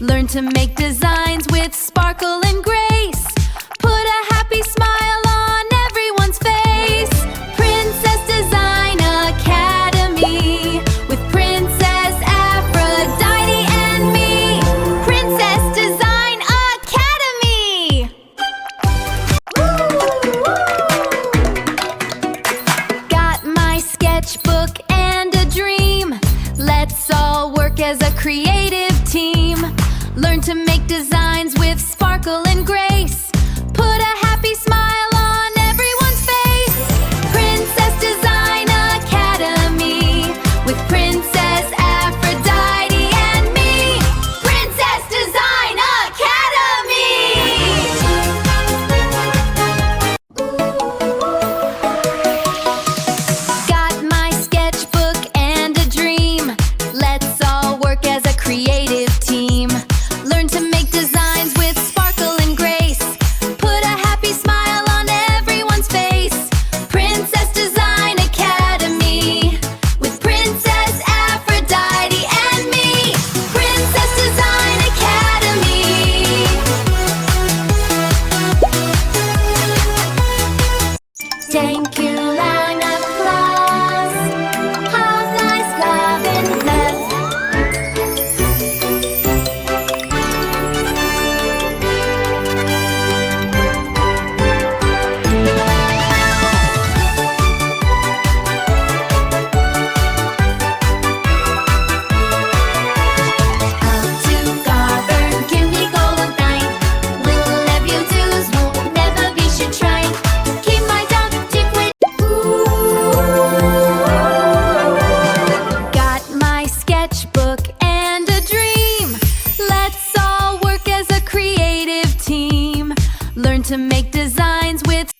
Learn to make designs with sparkle and grace. Put a happy smile on everyone's face. Princess Design Academy with Princess Aphrodite and me. Princess Design Academy! Got my sketchbook and a dream. Let's all work as a creative team. Learn to make designs with sparkle and grace. Put a happy smile on everyone's face. Princess Design Academy with Princess Aphrodite and me. Princess Design Academy! Got my sketchbook and a dream. Let's all work as a creative team. Learn to make designs with sparkle and grace. Put a happy smile on everyone's face. Princess Design Academy with Princess Aphrodite and me. Princess Design Academy. Thank you, round of applause. Have nice love and love. Sketchbook and a dream. Let's all work as a creative team. Learn to make designs with